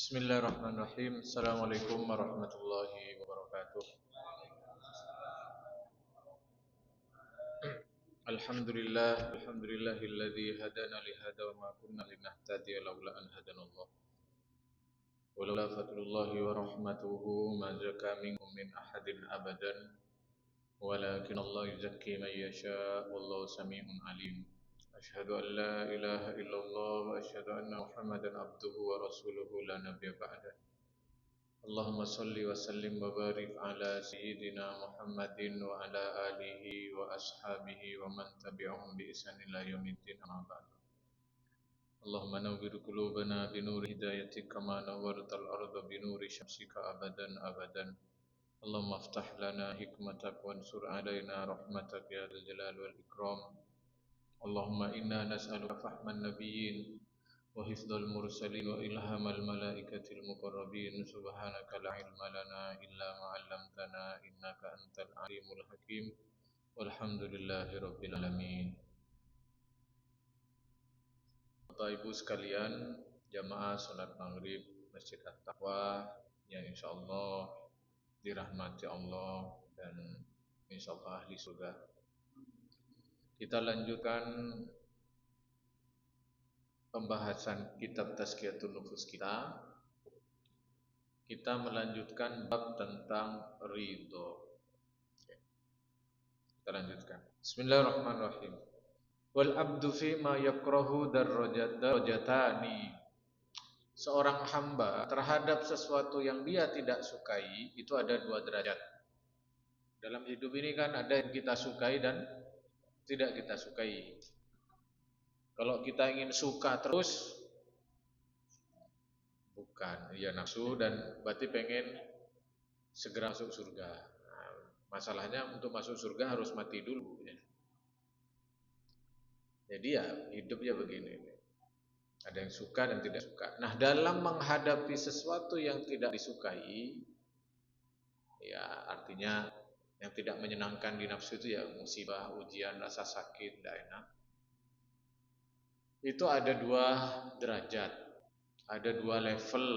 Bismillahirrahmanirrahim. Assalamualaikum warahmatullahi wabarakatuh. Alhamdulillahilladzi hadana li hada wa ma kunna linahtadiya laula an hadanallah. Walaula fadlullahi wa rahmatuhu ma zaka minkum min ahadin abadan, walakin Allah yuzakki man yasha wallahu samiun alim. Asyhadu an la ilaha illallah wa asyhadu anna Muhammadan abduhu wa rasuluhu la nabiyya ba'dah. Allahumma salli wa sallim wa barik ala sayyidina Muhammadin wa ala alihi wa ashabihi wa man tabi'ahum bi ihsan ila yaumiddin amma ba'd. Allahumma nawwir qulubana bi nuri hidayatik kama nawwartal arda bi nuri syamsika abadan abadan. Allahumma aftah lana hikmatak wansur alaina rahmatak ya dzal jalali wal ikram. Allahumma inna nas'aluka fahman nabiyyin وحفظ المرسلين وإلهام الملائكة المقربين سبحانك لا علم لنا إلا ما علمتنا إنك أنت العليم الحكيم والحمد لله رب العالمين. Bapak Ibu sekalian, jamaah salat maghrib Masjid At-Taqwa yang insyaallah dirahmati Allah dan insyaallah ahli surga. Kita lanjutkan pembahasan kitab Tazkiyatun Nufus kita. Kita melanjutkan bab tentang ridho. Kita lanjutkan. Bismillahirrahmanirrahim. Wal abdu fi ma yakrahu darajatani. Seorang hamba terhadap sesuatu yang dia tidak sukai itu ada dua derajat. Dalam hidup ini kan ada yang kita sukai dan tidak kita sukai. Kalau kita ingin suka terus, bukan, ya nafsu dan berarti pengen segera masuk surga. Nah, masalahnya untuk masuk surga harus mati dulu. Ya. Jadi ya hidupnya begini. Ada yang suka dan tidak suka. Nah dalam menghadapi sesuatu yang tidak disukai, ya artinya yang tidak menyenangkan di nafsu itu ya musibah, ujian, rasa sakit, tidak enak. Itu ada dua derajat, ada dua level,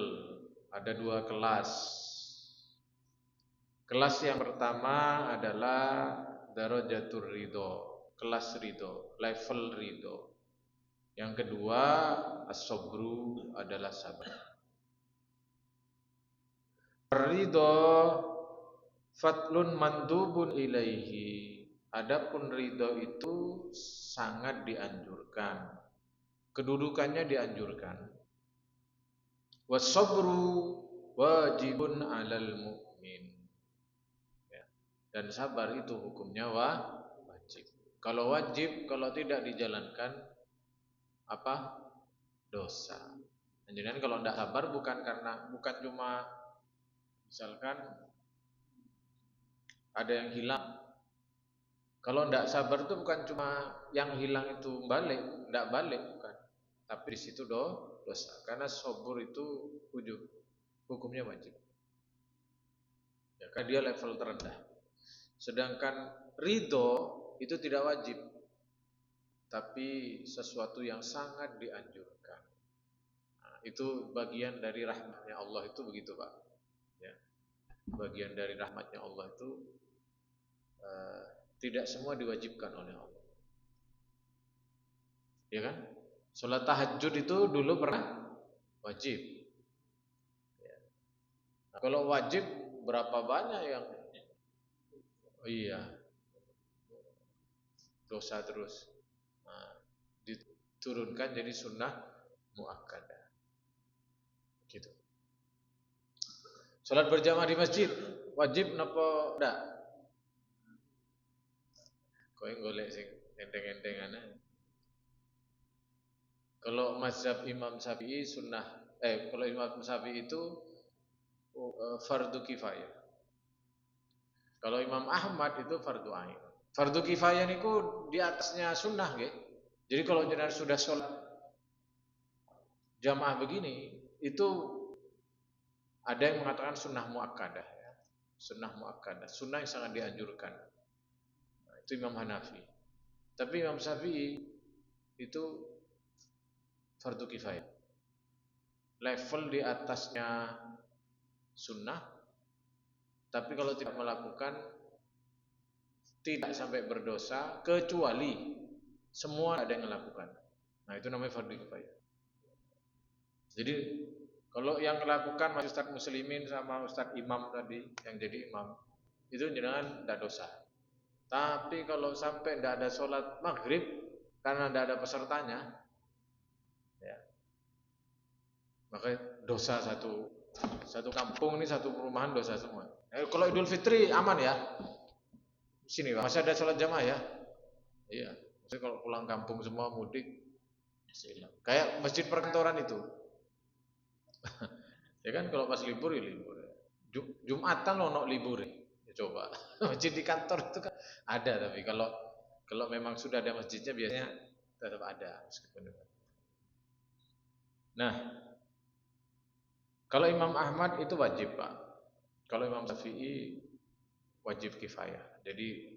ada dua kelas. Kelas yang pertama adalah darajatur ridho, kelas ridho, level ridho. Yang kedua as-sabru adalah sabar. Ridho fatlun mandubun ilaihi. Adapun ridho itu sangat dianjurkan. Kedudukannya dianjurkan. Was-sabru wajibun 'alal mu'min. Ya. Dan sabar itu hukumnya wajib. Kalau wajib, kalau tidak dijalankan apa? Dosa. Jadi kalau tidak sabar bukan cuma misalkan ada yang hilang. Kalau tidak sabar itu bukan cuma yang hilang itu balik, tidak balik bukan. Tapi di situ dosa. Karena sabur itu hukumnya wajib. Ya, karena dia level terendah. Sedangkan ridho itu tidak wajib, tapi sesuatu yang sangat dianjurkan. Nah, itu bagian dari rahmatnya Allah itu begitu Pak. Ya, bagian dari rahmatnya Allah itu tidak semua diwajibkan oleh Allah. Ya kan? Sholat tahajud itu dulu pernah wajib. Ya. Nah, kalau wajib berapa banyak yang iya dosa terus. Nah, diturunkan jadi sunnah muakkadah. Gitu. Sholat berjamaah di masjid wajib napa ndak? Kowe golek sing enteng-entengan. Kalau mazhab Imam Syafi'i kalau Imam Syafi'i itu fardu kifayah. Kalau Imam Ahmad itu fardu ain. Fardu kifayah niku di atasnya sunnah nggih. Jadi kalau jenengan sudah sholat jamaah begini, itu ada yang mengatakan sunnah muakkadah ya. Sunnah muakkadah, sunnah yang sangat dianjurkan. Nah, itu Imam Hanafi. Tapi Imam Syafi'i itu fardu kifayah. level di atasnya sunnah, tapi kalau tidak melakukan tidak sampai berdosa kecuali semua ada yang melakukan. Nah, itu namanya fardhu kifayah. Jadi kalau yang melakukan Mas Ustadz Muslimin sama Ustadz Imam tadi yang jadi imam, itu jangan tidak dosa. Tapi kalau sampai tidak ada sholat maghrib karena tidak ada pesertanya, ya, maka dosa satu kampung ini, satu perumahan dosa semua. Kalau Idul Fitri aman ya, sini Pak, masih ada sholat jamaah ya. Iya, maksudnya kalau pulang kampung semua mudik, kayak masjid perkantoran itu. Ya kan kalau pas libur ya libur. Jumatan ono libur ya. Coba masjid di kantor itu kan ada, tapi kalau memang sudah ada masjidnya biasanya tetap ada meskipun. Nah, kalau Imam Ahmad itu wajib Pak. Kalau Imam Syafi'i wajib kifayah. Jadi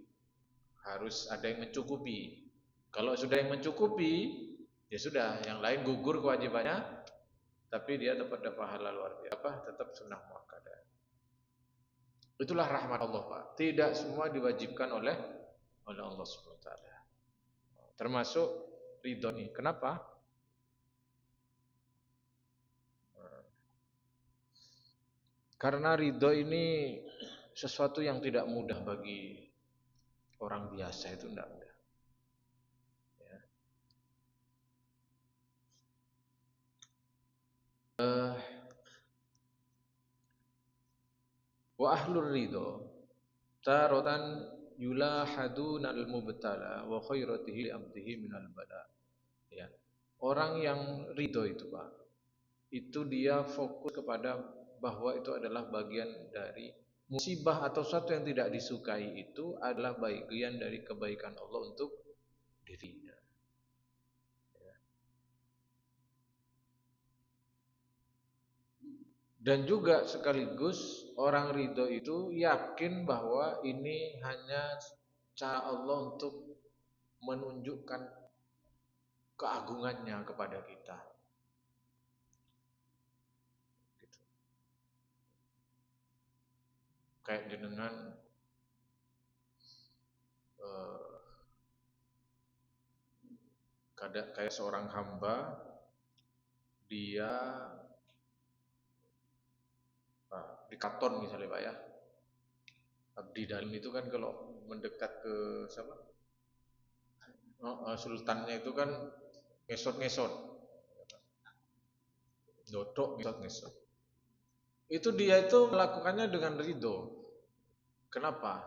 harus ada yang mencukupi. Kalau sudah yang mencukupi, ya sudah, yang lain gugur kewajibannya, tapi dia dapat pahala luar biasa, tetap sunnah muakkadah. Itulah rahmat Allah Pak. Tidak semua diwajibkan oleh Allah Subhanahu wa taala. Termasuk ridho ini. Kenapa? Karena ridho ini sesuatu yang tidak mudah bagi orang biasa, itu tidak mudah. Ya. Wa ahlur ridho taratan yulahadunal mubtala wa khairatihi li abdihi minal bala. Ya. Orang yang ridho itu Pak, itu dia fokus kepada bahwa itu adalah bagian dari musibah atau sesuatu yang tidak disukai, itu adalah bagian dari kebaikan Allah untuk dirinya. Dan juga sekaligus orang ridho itu yakin bahwa ini hanya cara Allah untuk menunjukkan keagungannya kepada kita. Gitu. Kayak jenengan kayak seorang hamba, dia di Katon misalnya Pak ya, abdi dalam itu kan kalau mendekat ke siapa? Sultannya itu kan ngesot-ngesot, dodok ngesot-ngesot. Itu dia itu melakukannya dengan ridho. Kenapa?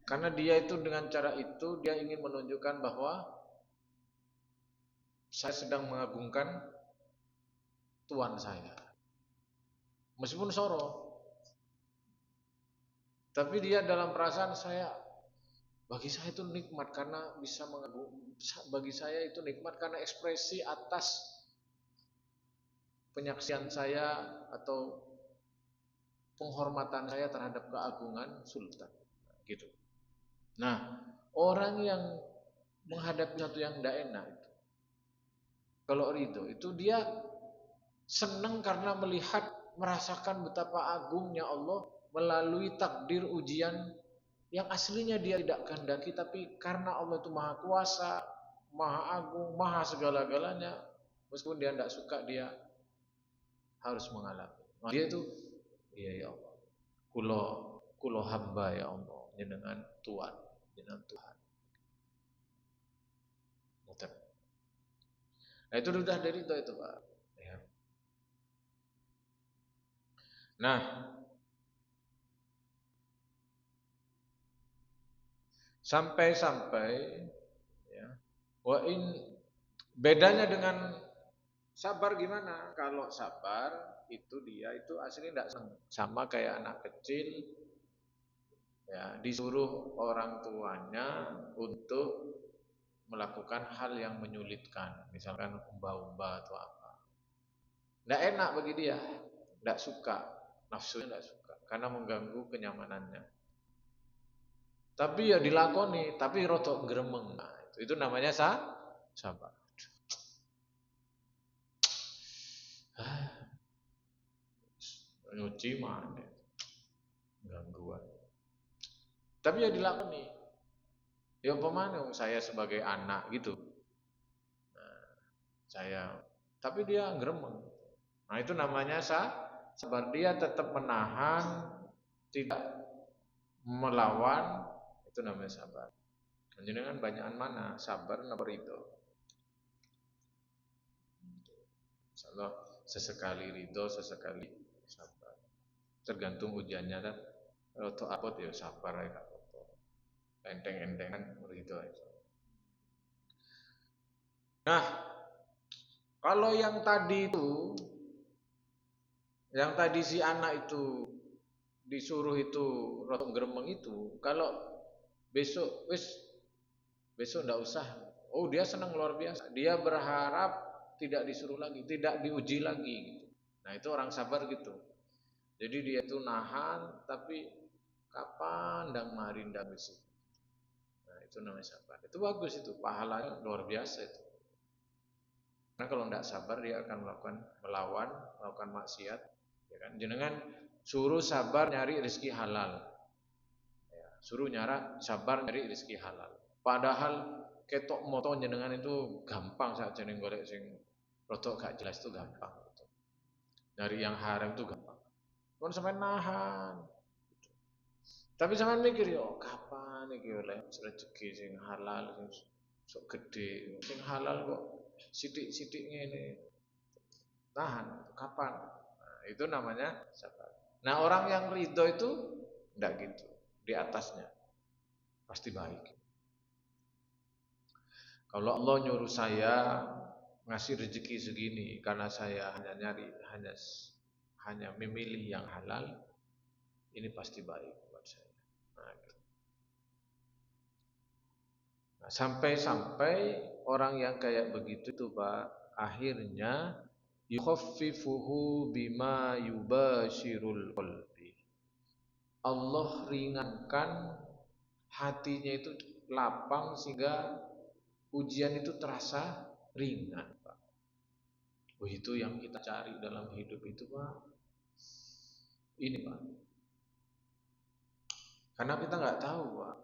Karena dia itu dengan cara itu dia ingin menunjukkan bahwa saya sedang mengagungkan Tuhan saya. Meskipun soro, tapi dia dalam perasaan bagi saya itu nikmat karena bisa bagi saya itu nikmat karena ekspresi atas penyaksian saya atau penghormatan saya terhadap keagungan sultan, gitu. Nah, orang yang menghadapi sesuatu yang tidak enak itu, kalau ridho itu dia senang karena merasakan betapa agungnya Allah melalui takdir ujian yang aslinya dia tidak kehendaki, tapi karena Allah itu maha kuasa, maha agung, maha segala-galanya, meskipun dia tidak suka, dia harus mengalami. Dia itu, iya ya Allah, kulo hamba ya Allah, jenengan Tuhan, jenengan Tuhan. Nah itu sudah dari itu Pak. Ya. Nah, sampai-sampai ya, bedanya dengan sabar gimana? Kalau sabar itu dia itu aslinya tidak sama kayak anak kecil ya, disuruh orang tuanya untuk melakukan hal yang menyulitkan, misalkan umba-umba atau apa. Tidak enak bagi dia, tidak suka, nafsunya tidak suka karena mengganggu kenyamanannya. Tapi ya dilakoni, tapi rotok gremeng. Nah, itu namanya sabar. nyuci mana gangguan. Tapi ya dilakoni. Ya pemana saya sebagai anak gitu. Nah, saya tapi dia gremeng. Nah, itu namanya sabar. Dia tetap menahan, tidak melawan, itu namanya sabar. Jenengan banyakan mana? Sabar napa ridho? Insyaallah sesekali ridho, sesekali sabar. Tergantung ujiannya kan. Kalau tuh apa ya sabar ya Kak. Enteng-entengan ridho aja. Nah, kalau yang tadi si anak itu disuruh itu rotok gremeng itu, kalau besok ndak usah. Oh, dia senang luar biasa. Dia berharap tidak disuruh lagi, tidak diuji lagi gitu. Nah, itu orang sabar gitu. Jadi dia itu nahan tapi kapan ndang mari ndang besok. Nah, itu namanya sabar. Itu bagus itu, pahalanya luar biasa itu. Karena kalau tidak sabar dia akan melawan maksiat, ya kan? Jenengan suruh sabar nyari rezeki halal. Ya, suruh sabar nyari rezeki halal. Padahal ketok moto jenengan itu gampang saja nih golek sing rotok gak jelas itu gampang. Dari yang haram itu gampang. Kon sampai nahan. Tapi sampean mikir yo kapan iki oleh rezeki sing halal sing sok gede, sing halal kok sidik-sidik ngene. Tahan, kapan? Nah, itu namanya sabar. Nah, orang yang ridho itu enggak gitu, di atasnya pasti baik. Kalau Allah nyuruh saya ngasih rezeki segini karena saya hanya memilih yang halal, ini pasti baik buat saya. Nah, gitu. Nah, sampai-sampai orang yang kayak begitu tuh Pak, akhirnya yukhaffifuhu bima yubashirul qalbi. Allah ringankan hatinya itu lapang sehingga ujian itu terasa ringan, Pak. Oh, itu yang kita cari dalam hidup itu, Pak. Ini, Pak. Karena kita nggak tahu, Pak.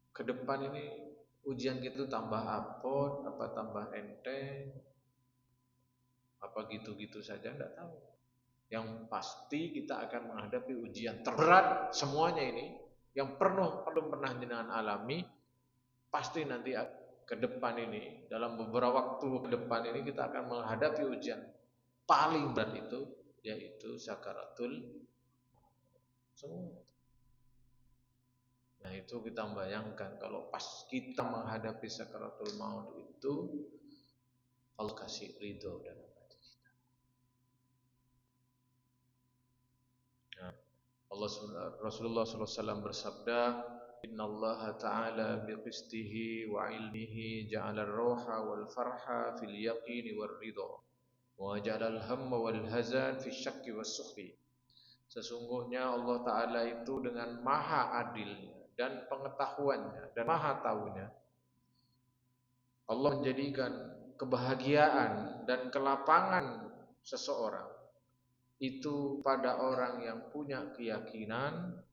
Ke depan ini ujian kita tambah apot, apa tambah enteng, apa gitu-gitu saja nggak tahu. Yang pasti kita akan menghadapi ujian terberat semuanya ini, yang belum pernah jenengan alami, pasti nanti ke depan ini, dalam beberapa waktu ke depan ini kita akan menghadapi ujian paling berat itu, yaitu sakaratul semua. Nah, itu kita bayangkan kalau pas kita menghadapi sakaratul maut itu, Allah kasih ridho dalam hati kita. Nah, Rasulullah SAW bersabda, Inna Allah Ta'ala biqistihi wa ilmihi ja'ala ar-ruha wal farha fil yaqini wal ridha wa ja'ala al-hamma wal hazan fil syakki was sukhfi. Sesungguhnya Allah Ta'ala itu dengan maha adilnya dan pengetahuannya dan maha tahunya, Allah menjadikan kebahagiaan dan kelapangan seseorang itu pada orang yang punya keyakinan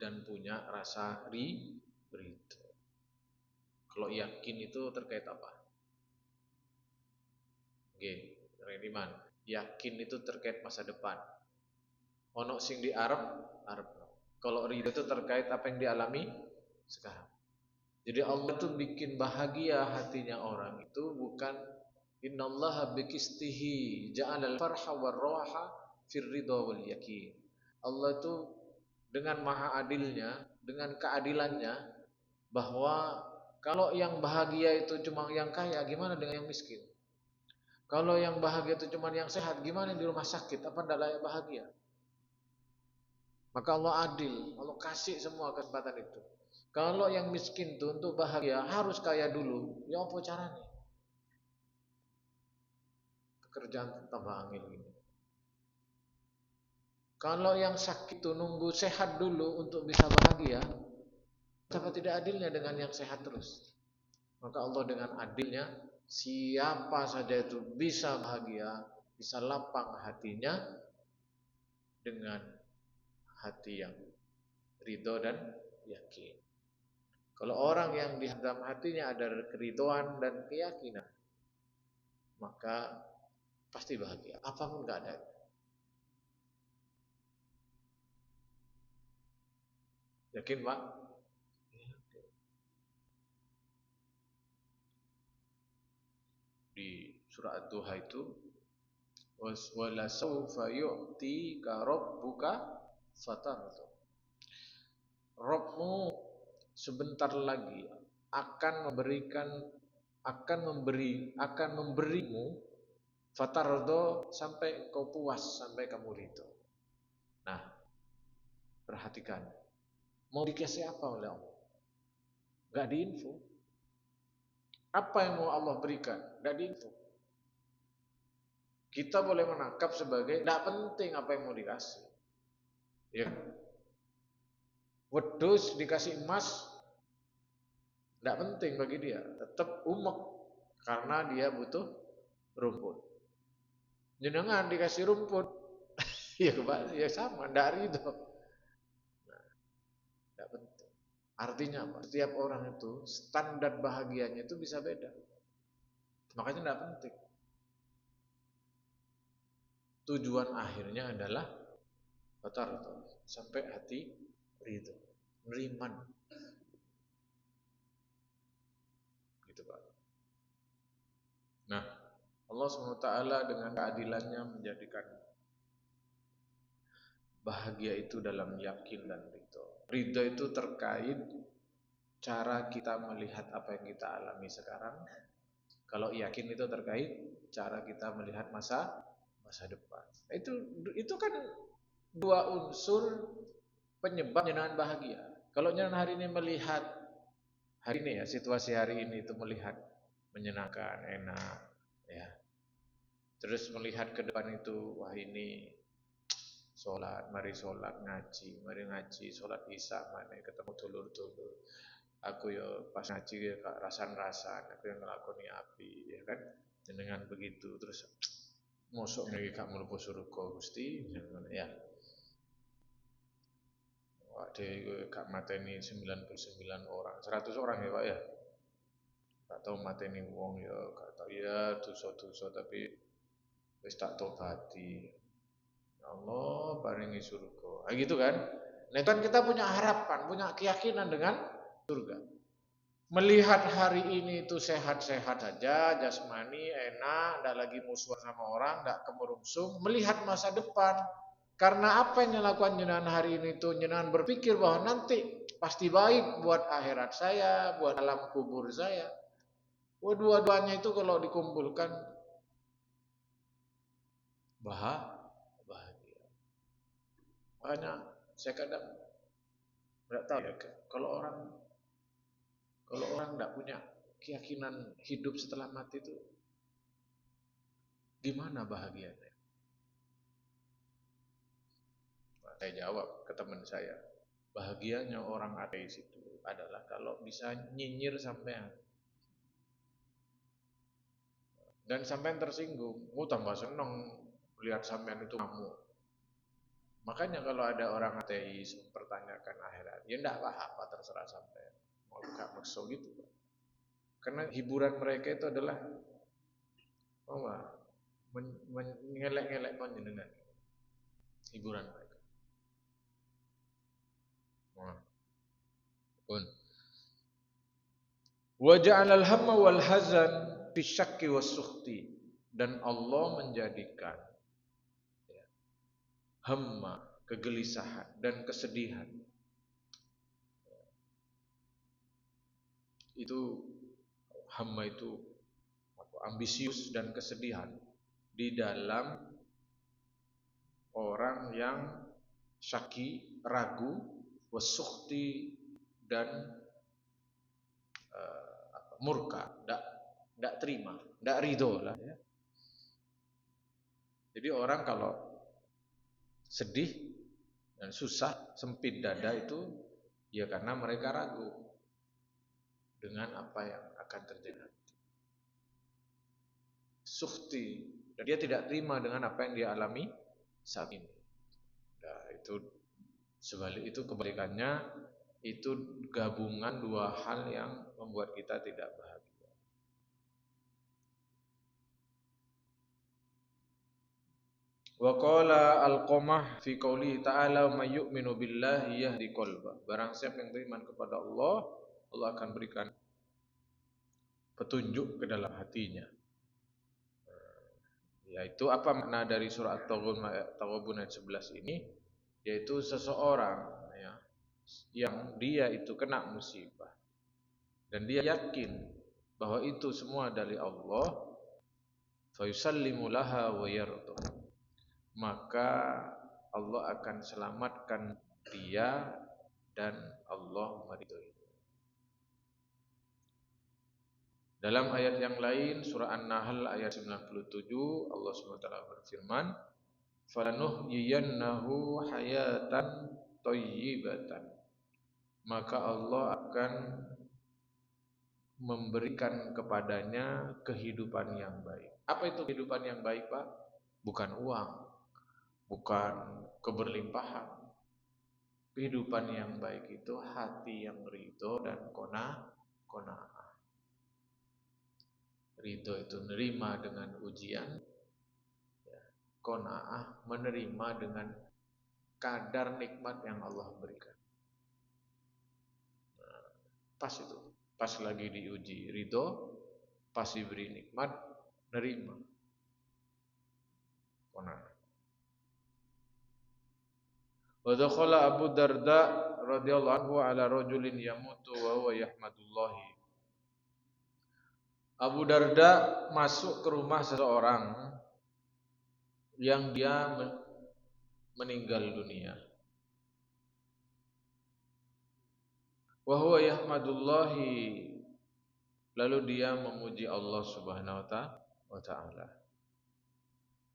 dan punya rasa ridho. Kalau yakin itu terkait apa? Oke, iman. Yakin itu terkait masa depan. Ono sing diarep. Kalau ridho itu terkait apa yang dialami sekarang. Jadi Allah itu bikin bahagia hatinya orang itu bukan innallaha biqistihi ja'alal farha war-raha fir ridha wal yakin. Allah itu dengan maha adilnya, dengan keadilannya, bahwa kalau yang bahagia itu cuma yang kaya, gimana dengan yang miskin? Kalau yang bahagia itu cuma yang sehat, gimana di rumah sakit? Apa tidak layak bahagia? Maka Allah adil, Allah kasih semua kesempatan itu. Kalau yang miskin itu untuk bahagia harus kaya dulu, ya apa caranya? Pekerjaan tambah angin ini. Kalau yang sakit itu nunggu sehat dulu untuk bisa bahagia, betapa tidak adilnya dengan yang sehat terus. Maka Allah dengan adilnya, siapa saja itu bisa bahagia, bisa lapang hatinya, dengan hati yang ridho dan yakin. Kalau orang yang di dalam hatinya ada keridhoan dan keyakinan, maka pasti bahagia, apapun keadaan. Yakin, Pak? Di surah Ad-Duha itu, wala saufa yu'tika rabbuka fatarda. Rabbmu sebentar lagi akan memberimu fatardo, sampai kau puas, sampai kamu ridho. Nah, perhatikan, mau dikasih apa oleh Allah? Gak diinfo. Apa yang mau Allah berikan? Gak diinfo. Kita boleh menangkap sebagai gak penting apa yang mau dikasih. Ya. Wedus dikasih emas, gak penting bagi dia, tetap umek karena dia butuh rumput. Jenengan dikasih rumput, ya sama, ndak ridho. Nah, ndak penting. Artinya apa? Setiap orang itu standar bahagianya itu bisa beda. Makanya ndak penting. Tujuan akhirnya adalah fatardo, sampai hati ridho, neriman. Gitu, Pak. Nah, Allah SWT dengan keadilannya menjadikan bahagia itu dalam yakin dan ridho. Ridho itu terkait cara kita melihat apa yang kita alami sekarang. Kalau yakin itu terkait cara kita melihat masa depan. Itu kan dua unsur penyebab jenengan bahagia. Kalau jenengan hari ini melihat hari ini ya, situasi hari ini itu melihat menyenangkan, enak, ya. Terus melihat ke depan itu, wah ini mari sholat, mari ngaji, sholat isya, mana ketemu dulur-dulur. Aku yo pas ngaji ya rasan-rasan, aku yang ngelakoni api, ya kan? Dengan begitu terus mosok nih gak mlebu surga Gusti, ya. Wak dhewe gak mateni 99 orang, 100 orang ya Pak ya. Gak tau mateni wong ya, gak tau ya dosa-dosa tapi wis tak tobati. Ya Allah paringi surga. Nah, gitu kan? Nah, kan kita punya harapan, punya keyakinan dengan surga. Melihat hari ini itu sehat-sehat saja, jasmani, enak, tidak lagi musuhan sama orang, tidak kemerungsung. Melihat masa depan, karena apa yang dilakukan jenengan hari ini itu, jenengan berpikir bahwa nanti pasti baik buat akhirat saya, buat alam kubur saya. Dua-duanya itu kalau dikumpulkan bahagia. Makanya saya kadang tidak tahu ya, kalau orang tidak punya keyakinan hidup setelah mati itu gimana bahagianya? Nah, saya jawab ke teman saya, bahagianya orang ateis itu adalah kalau bisa nyinyir sampean dan sampean tersinggung, tambah seneng lihat sampean itu ngamuk. Makanya kalau ada orang ateis mempertanyakan akhirat, ya enggak apa-apa, terserah sampean. Mau buka makso gitu. Karena hiburan mereka itu adalah mengelek-ngelek panjenengan. Hiburan mereka. Pun. Wa ja'alal hamma wal hazan fi syakki was sukhti, dan Allah menjadikan hamma, kegelisahan dan kesedihan itu, hamma itu ambisius dan kesedihan di dalam orang yang syaki, ragu, wasukhti dan murka, tidak terima, tidak ridho lah ya. Jadi orang kalau sedih dan susah, sempit dada itu ya karena mereka ragu dengan apa yang akan terjadi. Sukhti, dan dia tidak terima dengan apa yang dia alami saat ini. Nah, itu sebalik itu kebalikannya, itu gabungan dua hal yang membuat kita tidak bahagia. Wa qala Alqamah fi qouli ta'ala may yu'minu billahi yahdi qalbah. Barang siapa yang beriman kepada Allah, Allah akan berikan petunjuk ke dalam hatinya. Yaitu apa makna dari surah At-Taghabun ayat 11 ini? Yaitu seseorang ya, yang dia itu kena musibah dan dia yakin bahwa itu semua dari Allah, fa yusallimu laha wa yarda, maka Allah akan selamatkan dia dan Allah meridhoi. Dalam ayat yang lain surah An-Nahl ayat 97 Allah SWT berfirman, falanuhyiyannahu hayatan thayyibatan, maka Allah akan memberikan kepadanya kehidupan yang baik. Apa itu kehidupan yang baik, Pak? Bukan uang, bukan keberlimpahan. Kehidupan yang baik itu hati yang ridho dan qanaah. Ridho itu menerima dengan ujian, qanaah menerima dengan kadar nikmat yang Allah berikan. Pas itu, pas lagi diuji ridho, pas diberi nikmat nerima, qanaah. Wa dakhala Abu Darda radhiyallahu anhu ala rajulin yamutu wa huwa yahmadullahi. Abu Darda masuk ke rumah seseorang yang dia meninggal dunia. Wa huwa yahmadullahi, lalu dia memuji Allah Subhanahu wa taala.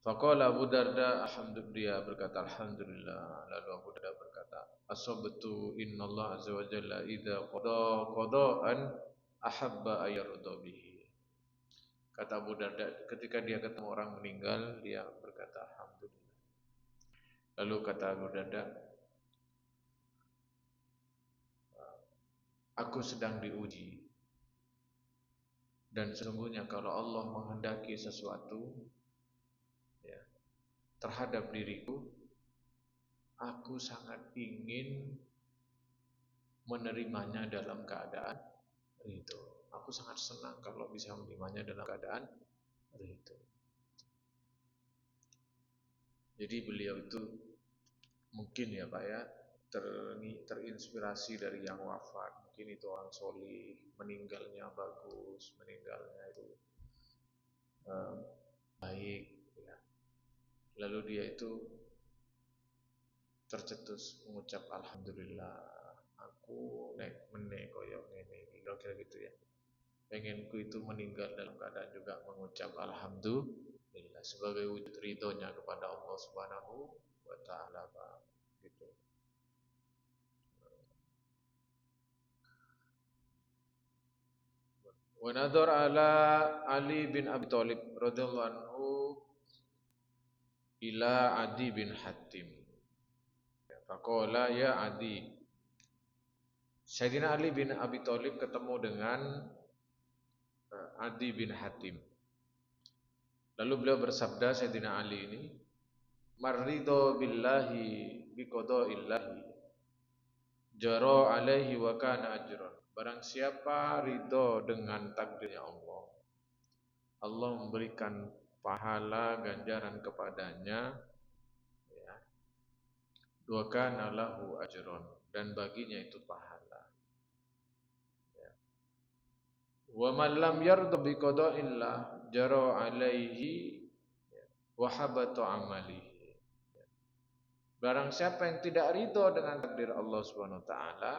Faqala Abu Darda, dia berkata alhamdulillah. Lalu Abu Darda berkata, asabtu innallaha azza wa jalla idza qada'an ahabba ayyarda bihi. Kata Abu Darda, ketika dia ketemu orang meninggal, dia berkata alhamdulillah. Lalu kata Abu Darda, aku sedang diuji, dan sesungguhnya kalau Allah menghendaki sesuatu ya, terhadap diriku, aku sangat ingin menerimanya dalam keadaan ridho. Aku sangat senang kalau bisa menerimanya dalam keadaan ridho. Jadi beliau itu mungkin ya Pak ya, terinspirasi dari yang wafat. Mungkin itu orang solih, meninggalnya bagus, meninggalnya itu baik ya. Lalu dia itu tercetus mengucap alhamdulillah, aku menek koyok ini, kira-kira gitu ya. Pengenku itu meninggal dalam keadaan juga mengucap alhamdulillah sebagai wujud ridhonya kepada Allah Subhanahu wa taala, Pak. Gitu. Wa nadhar ala Ali bin Abi Thalib radhiyallahu anhu ila Adi bin Hatim. Faqala ya Adi. Sayyidina Ali bin Abi Thalib ketemu dengan Adi bin Hatim. Lalu beliau bersabda, Sayyidina Ali ini, marridho billahi biqada'illahi jara alaihi wa kana ajran. Barang siapa ridho dengan takdirnya Allah, Allah memberikan pahala ganjaran kepadanya ya. Wa kana lahu ajran, dan baginya itu pahala. Ya. Wa man lam yarda bi qada'illah jara alaihi wa habata amalihi. Barang siapa yang tidak ridho dengan takdir Allah Subhanahu wa taala,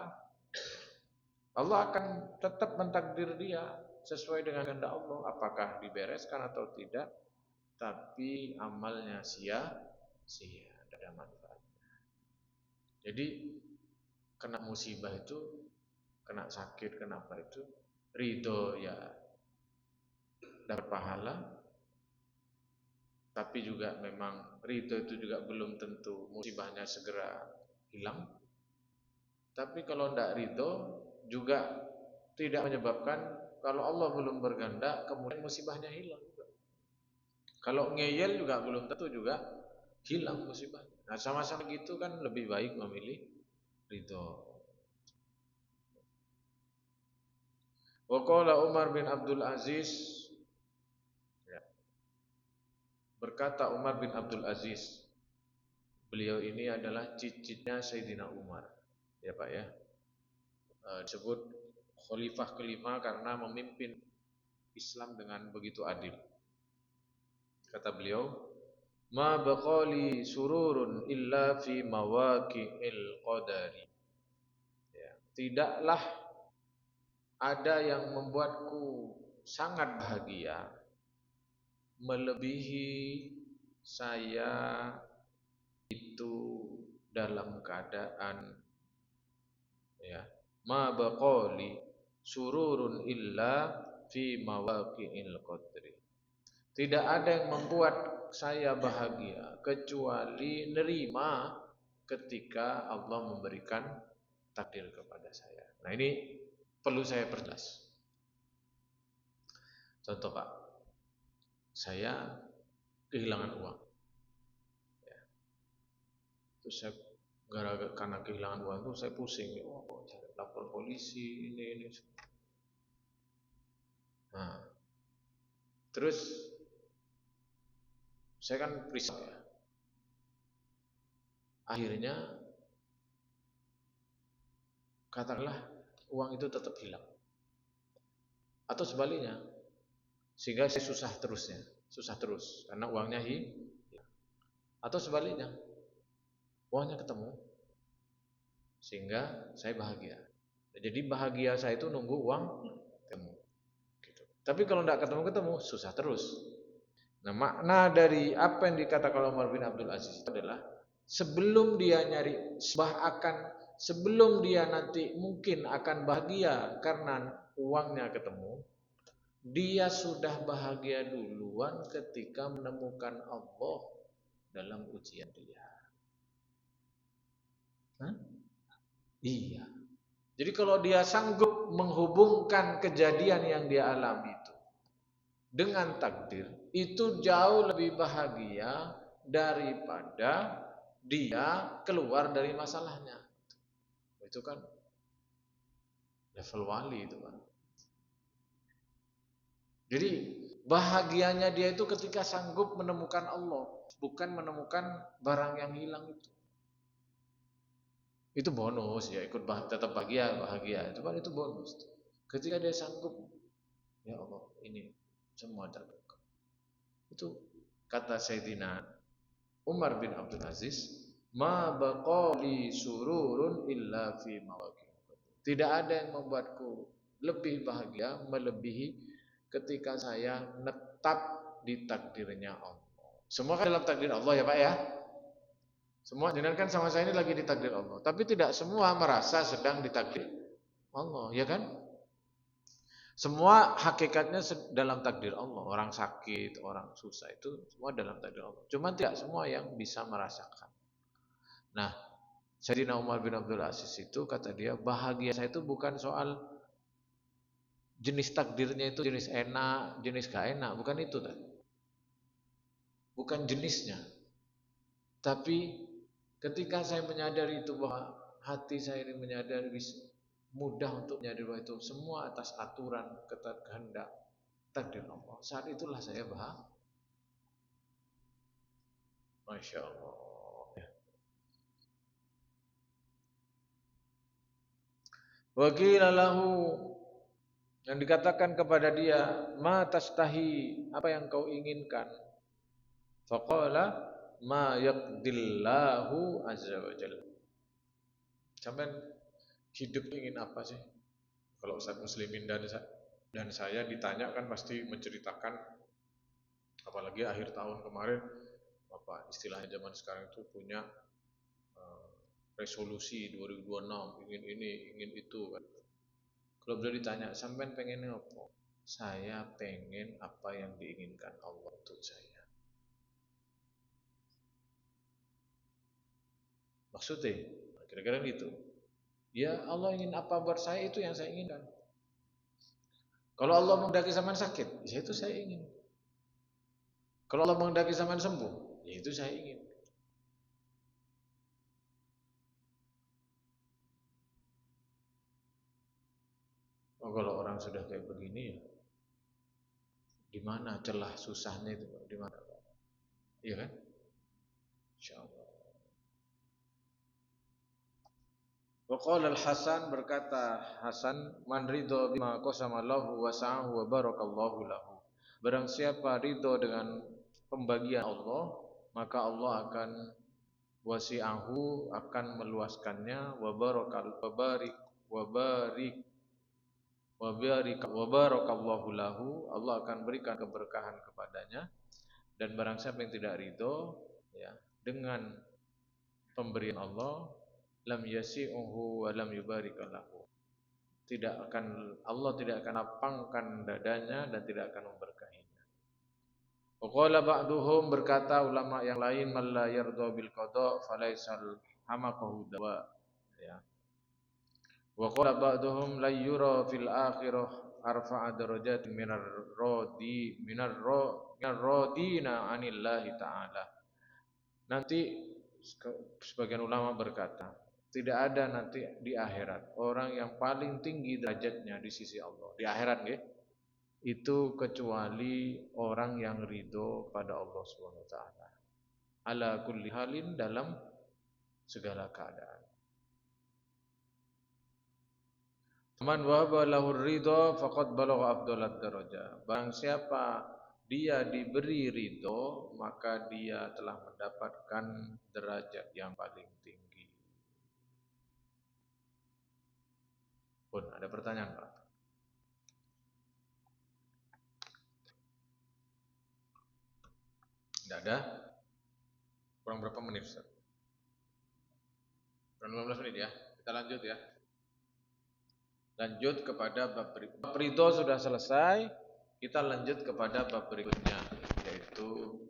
Allah akan tetap mentakdir dia sesuai dengan kehendak Allah, apakah dibereskan atau tidak, tapi amalnya sia-sia, tidak ada manfaatnya. Jadi kena musibah itu, kena sakit, kenapa itu ridho ya dapat pahala, tapi juga memang ridho itu juga belum tentu musibahnya segera hilang. Tapi kalau tidak ridho juga tidak menyebabkan kalau Allah belum berkehendak kemudian musibahnya hilang. Kalau ngeyel juga belum tentu juga hilang musibahnya. Nah sama-sama gitu kan lebih baik memilih ridho. Wa qala Umar bin Abdul Aziz, ya, berkata Umar bin Abdul Aziz, beliau ini adalah cicitnya Sayyidina Umar, ya Pak ya. Disebut khalifah kelima karena memimpin Islam dengan begitu adil. Kata beliau, ma baqali sururun illa fi mawaqi'il qadari. Ya, tidaklah ada yang membuatku sangat bahagia melebihi saya itu dalam keadaan, ya, ma baqali sururun illa fi mawaqi'il qadri. Tidak ada yang membuat saya bahagia kecuali nerima ketika Allah memberikan takdir kepada saya. Nah ini perlu saya perjelas. Contoh Pak, saya kehilangan uang. Ya. Terus saya karena kehilangan uang itu saya pusing. Oh, cari lapor polisi ini. Nah, terus saya kan risau ya. Akhirnya katakanlah uang itu tetap hilang. Atau sebaliknya, sehingga saya susah terus karena uangnya hilang. Atau sebaliknya, uangnya ketemu sehingga saya bahagia. Jadi bahagia saya itu nunggu uang ketemu. Gitu. Tapi kalau tidak ketemu susah terus. Nah makna dari apa yang dikatakan Umar bin Abdul Aziz itu adalah sebelum dia nyari sebelum dia nanti mungkin akan bahagia karena uangnya ketemu, dia sudah bahagia duluan ketika menemukan Allah dalam ujian dia. Hah? Iya. Jadi kalau dia sanggup menghubungkan kejadian yang dia alami itu dengan takdir, itu jauh lebih bahagia daripada dia keluar dari masalahnya. Itu kan level wali itu kan. Jadi bahagianya dia itu ketika sanggup menemukan Allah, bukan menemukan barang yang hilang itu. Itu bonus ya, tetap bahagia. Itu bonus. Ketika dia sanggup, ya Allah, ini semua terbuka. Itu kata Sayyidina Umar bin Abdul Aziz, ma baqali sururun illa fi mawaqi. Tidak ada yang membuatku lebih bahagia melebihi ketika saya netap di takdirnya Allah. Semua kan dalam takdir Allah ya Pak ya. Semua jenengan kan sama saya ini lagi ditakdir Allah, tapi tidak semua merasa sedang ditakdir Allah, ya kan? Semua hakikatnya dalam takdir Allah. Orang sakit, orang susah itu semua dalam takdir Allah. Cuma tidak semua yang bisa merasakan. Nah, Sayyidina Umar bin Abdul Aziz itu kata dia, bahagia saya itu bukan soal jenis takdirnya itu jenis enak, jenis gak enak, bukan itu kan? Bukan jenisnya. Tapi ketika saya menyadari itu bahwa hati saya ini menyadari mudah untuk menyadari bahwa itu semua atas aturan kehendak takdir Allah. Saat itulah saya bahagia. Masya Allah. Wakila lahu, yang dikatakan kepada dia, ma tastahi, apa yang kau inginkan? Faqala ma yaqdillahu azza wa jalla. Sampai hidup ingin apa sih? Kalau Ustaz Muslimin dan saya ditanya kan pasti menceritakan, apalagi akhir tahun kemarin, apa istilahnya zaman sekarang itu punya resolusi 2026, ingin ini, ingin itu kan. Kalau beliau ditanya, sampean pengen apa? Saya pengen apa yang diinginkan Allah untuk saya. Maksudnya, kira-kira gitu. Ya Allah ingin apa buat saya itu yang saya inginkan. Kalau Allah menghendaki zaman sakit, ya itu saya ingin. Kalau Allah menghendaki zaman sembuh, ya itu saya ingin. Oh, kalau orang sudah kayak begini ya, di mana celah susahnya itu, di mana? Iya kan? Insyaallah. Wa qala Al-Hasan, berkata Hasan, man ridho bima qasama lahu wa sa'ahu wa barakallahu lahu. Barang siapa ridho dengan pembagian Allah, maka Allah akan wasi'ahu, akan meluaskannya, wa barakal wa barik wa barik wa barakallahu lahu, Allah akan berikan keberkahan kepadanya. Dan barang siapa yang tidak ridho ya dengan pemberian Allah, lam yasi'uhu wa lam yubarik lahu. Allah tidak akan lapangkan dadanya dan tidak akan memberkahinya. Waqala ba'duhum, berkata ulama yang lain, man la yardha bil qada falaisal hamaqahu dawa. Ya. Waqala ba'duhum la yura fil akhirah arfa'a darajatin minar radina anillahi ta'ala. Nanti sebagian ulama berkata, tidak ada nanti di akhirat orang yang paling tinggi derajatnya di sisi Allah. Di akhirat ya, itu kecuali orang yang ridho pada Allah Subhanahu wa taala. Ala kulli halin, dalam segala keadaan. Man wahaba lahu ridho faqad balagha afdalat darajah. Barang siapa dia diberi ridho, maka dia telah mendapatkan derajat yang paling tinggi. Pun ada pertanyaan, Pak? Tidak ada? Kurang berapa menit, Ustaz? Kurang 15 menit ya. Kita lanjut ya. Lanjut kepada bab berikutnya. Bab ridho sudah selesai. Kita lanjut kepada bab berikutnya, yaitu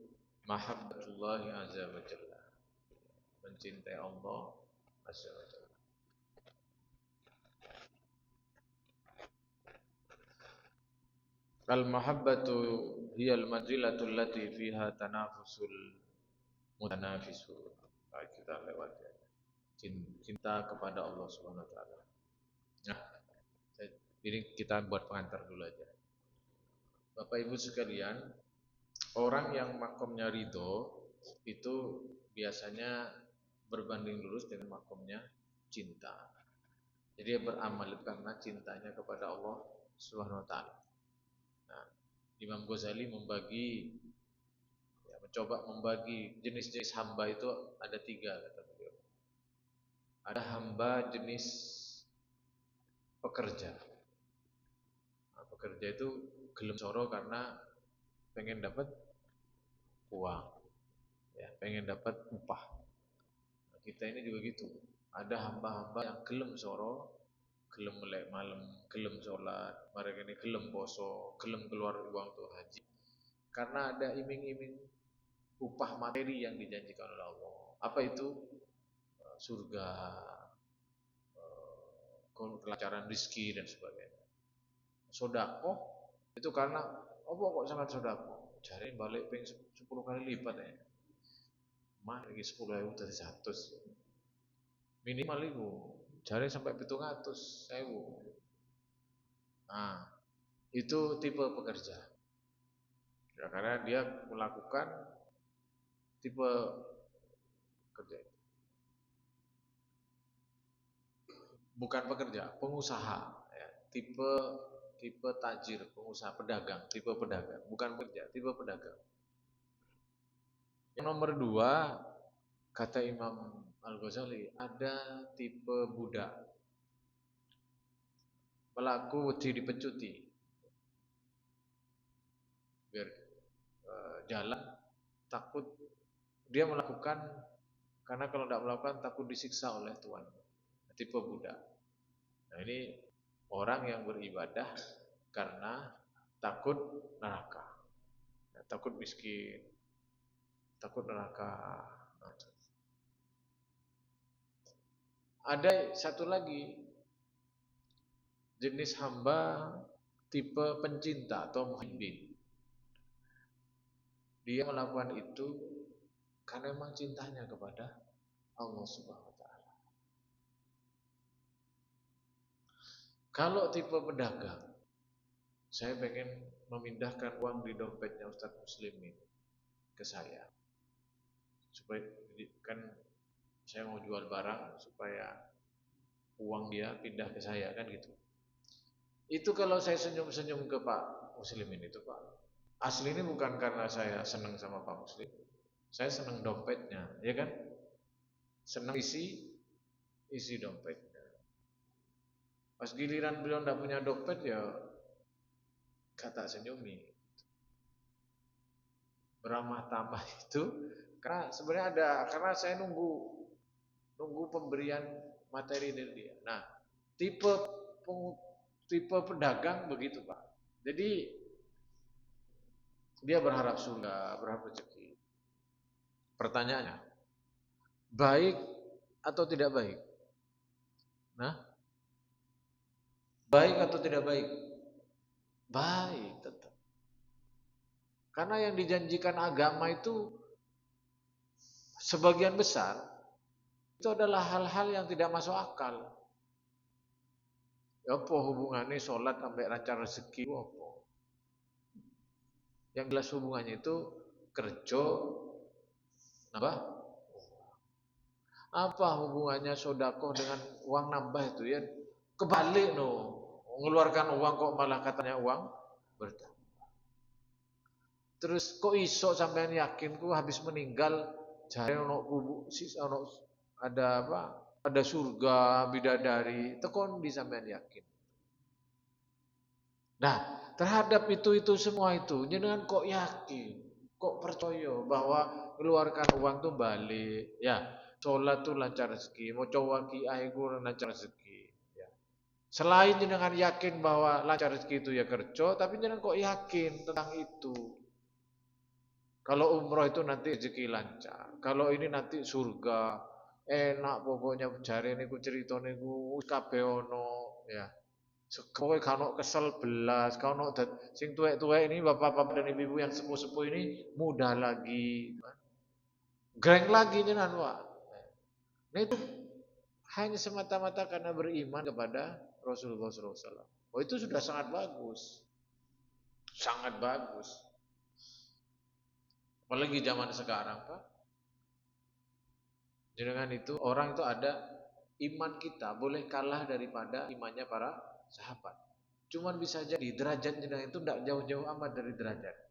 mahabbatullah azza wa jalla. Mencintai Allah azza wa jalla. Al-mahabbatu hiya al-manzilatu allati fiha tanafusul mutanafisu. Kita lewat ya. Cinta kepada Allah Subhanahu wa taala. Nah, ini kita buat pengantar dulu aja. Bapak Ibu sekalian, orang yang makomnya ridho itu biasanya berbanding lurus dengan makomnya cinta. Jadi dia beramal karena cintanya kepada Allah Subhanahu wa taala. Nah, Imam Ghazali mencoba membagi jenis-jenis hamba itu ada 3, kata beliau. Ada hamba jenis pekerja. Nah, pekerja itu gelem soro karena pengen dapat uang, ya, pengen dapat upah. Nah, kita ini juga gitu. Ada hamba-hamba yang gelem soro, gelem melek malam, gelem sholat, mereka ini gelem poso, gelem keluar uang tuh haji. Karena ada iming-iming upah materi yang dijanjikan oleh Allah. Apa itu? Surga, kelancaran rizki dan sebagainya. Sodako itu karena apa kok sangat sodako? Cari balik peng 10 kali lipat ya. Mah lagi 10.000 dari 100. Minimal itu. Cari sampai 700.000. Nah, itu tipe pekerja. Ya, karena dia melakukan tipe kerja. Bukan pekerja, pengusaha ya. Tipe tajir, pengusaha, pedagang, tipe pedagang, bukan pekerja, tipe pedagang. Yang nomor 2, kata Imam Al-Ghazali, ada tipe budak. Pelaku wedi dipecuti. Biar jalan, takut dia melakukan, karena kalau tidak melakukan takut disiksa oleh Tuhan. Tipe budak. Nah, ini orang yang beribadah karena takut neraka, takut miskin, takut neraka. Ada satu lagi jenis hamba tipe pencinta atau muhibbin. Dia melakukan itu karena memang cintanya kepada Allah Subhanahu wa taala. Kalau tipe pedagang, saya pengen memindahkan uang di dompetnya Ustadz Muslimin ke saya. Supaya kan saya mau jual barang supaya uang dia pindah ke saya kan gitu. Itu kalau saya senyum-senyum ke Pak Muslimin itu, Pak, asli ini bukan karena saya senang sama Pak Muslim. Saya senang dompetnya, ya kan? Senang isi dompetnya. Pas giliran beliau tidak punya dompet ya kata senyumi. Beramah tamah itu karena sebenarnya karena saya nunggu pemberian materi dari dia. Nah, tipe pedagang begitu, Pak. Jadi dia berharap surga, berharap rezeki. Pertanyaannya, baik atau tidak baik? Nah, baik atau tidak baik? Baik tetap. Karena yang dijanjikan agama itu sebagian besar itu adalah hal-hal yang tidak masuk akal. Apa hubungannya sholat sampai lancar rezeki? Apa? Yang jelas hubungannya itu kerja, apa? Apa hubungannya sodakoh dengan uang nambah itu ya? Kebalik no, mengeluarkan uang kok malah katanya uang bertambah. Terus kok iso sampean yakin ku habis meninggal jare ono kubur ono ada apa? Ada surga bidadari, tekon di sampean yakin. Nah, terhadap itu semua itu, jenengan kok yakin, kok percaya bahwa keluarkan uang tuh balik, ya, sholat tuh lancar rezeki, mau coba kiai ku lancar rezeki, ya. Selain jenengan yakin bahwa lancar rezeki itu ya kerja, tapi jenengan kok yakin tentang itu. Kalau umroh itu nanti rezeki lancar, kalau ini nanti surga, enak pokoknya jare niku cerita niku kabeh ono, ya. Kowe kano kesel belas, kano sing tuwek-tuwek ini bapak-bapak dan ibu-ibu yang sepuh-sepuh ini muda lagi, greng lagi jenengan Pak. Nah itu hanya semata-mata karena beriman kepada Rasulullah SAW. Oh itu sudah sangat bagus, sangat bagus. Apalagi zaman sekarang Pak, jenengan itu orang itu ada iman kita boleh kalah daripada imannya para sahabat. Cuman bisa jadi derajat jenengan itu tidak jauh-jauh amat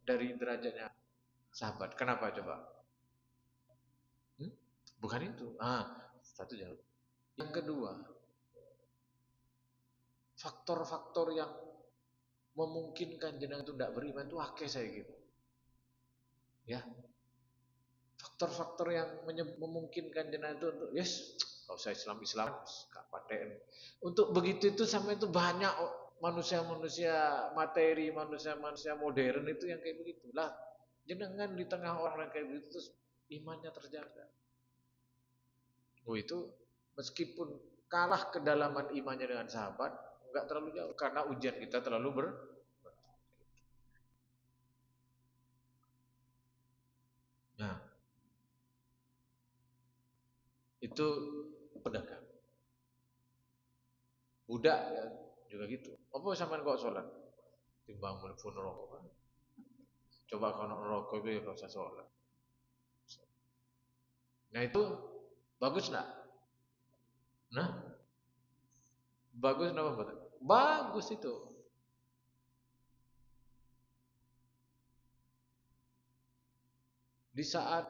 dari derajatnya sahabat. Kenapa coba? Bukan itu. Satu jauh. Yang kedua, faktor-faktor yang memungkinkan jenengan itu tidak beriman itu akeh saya gitu. Ya. Faktor-faktor yang memungkinkan jenengan itu untuk kalau saya Islam untuk begitu itu sampai itu banyak manusia-manusia materi, manusia-manusia modern itu yang kayak begitulah. Jenengan di tengah orang kayak begitu terus imannya terjaga. Itu meskipun kalah kedalaman imannya dengan sahabat, enggak terlalu jauh karena ujian kita terlalu Nah, itu pedagang. Budak ya juga gitu. Apa sampean kok sholat? Timbang telepon rokok kan. Coba kalau rokok itu ya gak usah sholat. Nah itu bagus enggak? Nah, bagus enggak? Bagus itu. Di saat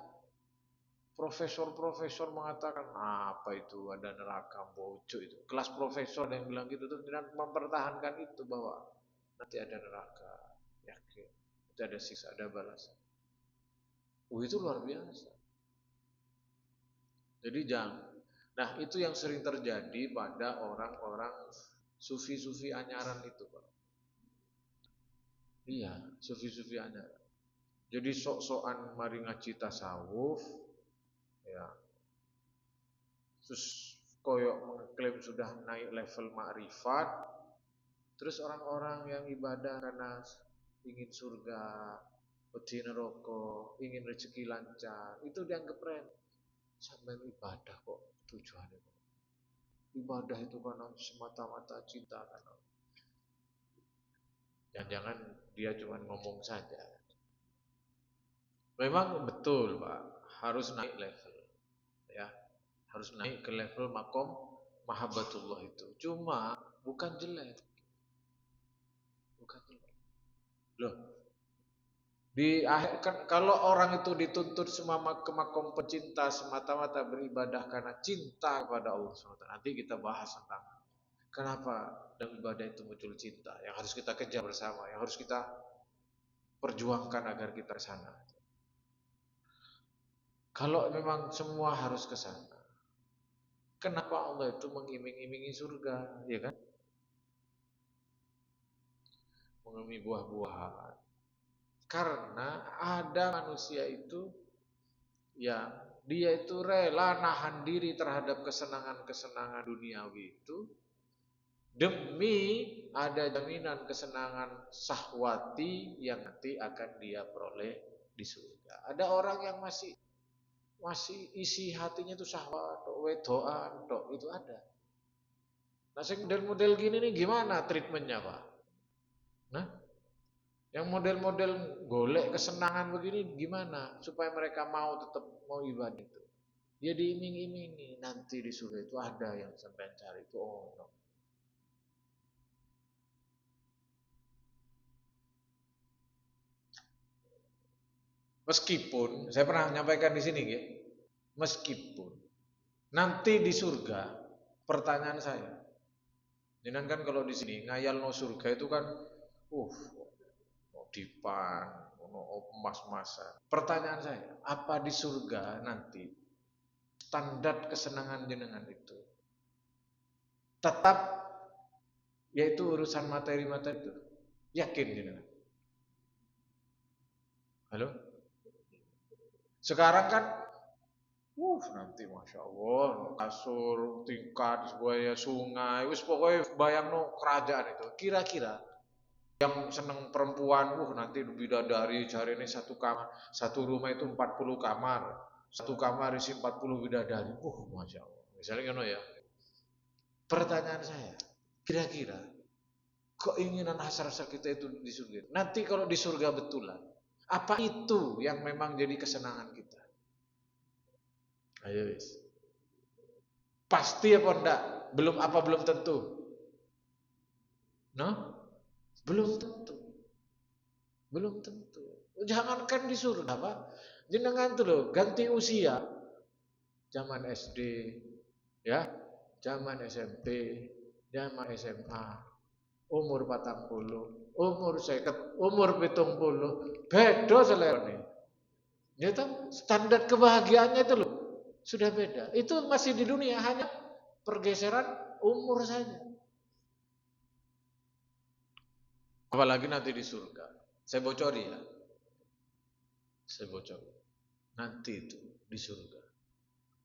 profesor-profesor mengatakan apa itu ada neraka bocor itu. Kelas profesor yang bilang gitu tuh mempertahankan itu bahwa nanti ada neraka, yakin. Nanti ada siksa, ada balasan. Itu luar biasa. Jadi jangan. Nah, itu yang sering terjadi pada orang-orang sufi-sufi anyaran itu, Pak. Iya, sufi-sufi anyaran. Jadi sok-sokan mari ngaji tasawuf, ya. Terus koyok mengklaim sudah naik level ma'rifat, terus orang-orang yang ibadah karena ingin surga, wedi neraka, ingin rezeki lancar, itu dianggap remeh. Sampai ibadah kok tujuannya. Ibadah itu karena semata-mata cinta karena. Jangan-jangan dia cuma ngomong saja. Memang betul Pak, harus naik level. Ya, harus naik ke level makom mahabbatullah itu. Cuma bukan jelek. Bukan jelek. Loh, di akhir kan kalau orang itu dituntut semua ke makom pecinta semata-mata beribadah karena cinta kepada Allah SWT. Nanti kita bahas tentang kenapa dalam ibadah itu muncul cinta yang harus kita kejar bersama, yang harus kita perjuangkan agar kita ke sana. Kalau memang semua harus ke sana, kenapa Allah itu mengiming-imingi surga, ya kan? Mengiming buah-buahan. Karena ada manusia itu yang dia itu rela nahan diri terhadap kesenangan-kesenangan duniawi itu demi ada jaminan kesenangan syahwati yang nanti akan dia peroleh di surga. Ada orang yang masih isi hatinya itu syahwat, wedoan, itu ada. Nah, model-model gini nih gimana treatmentnya Pak? Nah, yang model-model golek kesenangan begini gimana supaya mereka mau tetap mau ibadah itu? Dia diiming-imingi nanti di surga itu ada yang sampai cari itu no. Meskipun saya pernah menyampaikan di sini, ya, meskipun nanti di surga, pertanyaan saya, jangan kan kalau di sini ngayal no surga itu kan, dipan, emas-emasan. Pertanyaan saya, apa di surga nanti standar kesenangan jenengan itu tetap yaitu urusan materi-materi itu? Yakin jenengan? Halo? Sekarang kan, nanti masya Allah, kasur, tingkat, sebuah sungai, wis pokoknya bayang no kerajaan itu. Kira-kira yang seneng perempuan, nanti bidadari cari ini satu kamar, satu rumah itu 40 kamar, satu kamar isi 40 bidadari, masya Allah. Misalnya gitu ya. Pertanyaan saya, kira-kira keinginan hasrat kita itu di surga. Nanti kalau di surga betulan, apa itu yang memang jadi kesenangan kita? Ayo wis. Pasti apa enggak? Belum tentu. No? Belum tentu. Belum tentu. Jangankan di surga, Pak. Jenengan tuh loh, ganti usia. Zaman SD, ya, zaman SMP, zaman SMA, umur 40, umur 50, umur 70, beda selera. Ya toh, standar kebahagiaannya itu loh sudah beda. Itu masih di dunia, hanya pergeseran umur saja. Apalagi nanti di surga. Saya bocori ya. Saya bocori. Nanti itu di surga.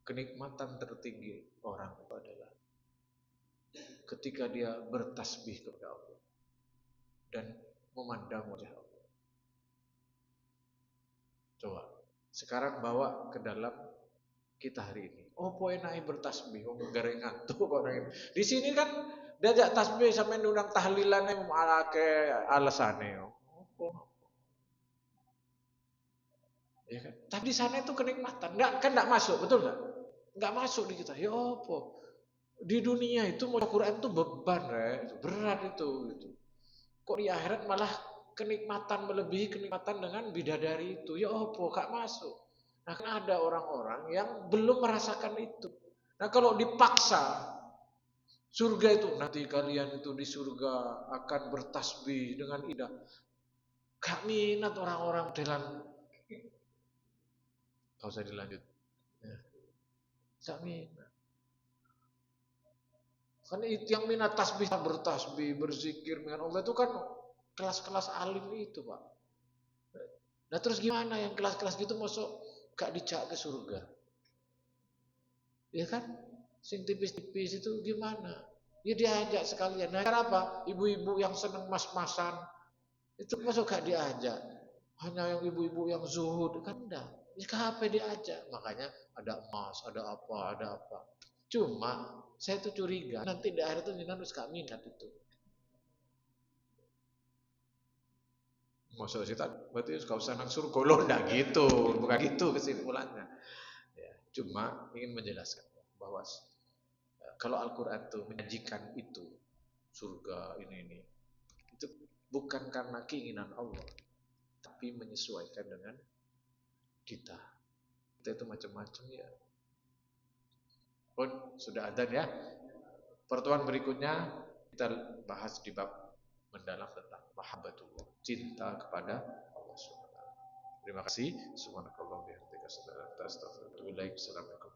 Kenikmatan tertinggi orang itu adalah ketika dia bertasbih kepada Allah dan memandang wajah Allah. Coba sekarang bawa ke dalam kita hari ini. Apa enake bertasbih wong gareng ngantuk kok nang. Di sini kan diajak tasbih sampai ndang tahlilane alake alasane. Ya kan? Tapi di sana itu kenikmatan. Enggak masuk, betul enggak? Enggak masuk di kita. Ya apa? Di dunia itu mau Quran itu beban, berat itu gitu. Kok di akhirat malah kenikmatan melebihi kenikmatan dengan bidadari itu? Ya apa? Enggak masuk. Nah, kan ada orang-orang yang belum merasakan itu. Nah, kalau dipaksa surga itu nanti kalian itu di surga akan bertasbih dengan indah. Gak minat orang-orang dengan. Gak usah dilanjut. Ya. Gak minat. Kan itu yang minat tasbih, bertasbih, berzikir dengan Allah itu kan kelas-kelas alim itu, Pak. Nah terus gimana yang kelas-kelas gitu masuk gak dicak ke surga? Ya kan? Sing tipis-tipis itu gimana? Ya diajak sekalian. Nah, apa? Ibu-ibu yang seneng mas-masan itu masuk gak diajak. Hanya yang ibu-ibu yang zuhud kan enggak. Ya kenapa diajak? Makanya ada emas, ada apa, ada apa. Cuma saya tuh curiga nanti di akhir itu jenengan harus gak minat itu. Masuk sih berarti gak usah nang surga loh, enggak gitu, bukan gitu kesimpulannya. Ya, cuma ingin menjelaskan bahwa kalau Al-Quran itu menyajikan itu surga ini itu bukan karena keinginan Allah, tapi menyesuaikan dengan kita. Kita itu macam-macam ya. Pun sudah ada ya. Pertemuan berikutnya kita bahas di bab mendalam tentang mahabbatullah, cinta kepada Allah Subhanahu wa taala. Terima kasih. Subhanakallahumma wa bihamdika asyhadu an la ilaha illa anta astaghfiruka wa atubu ilaik. Assalamualaikum.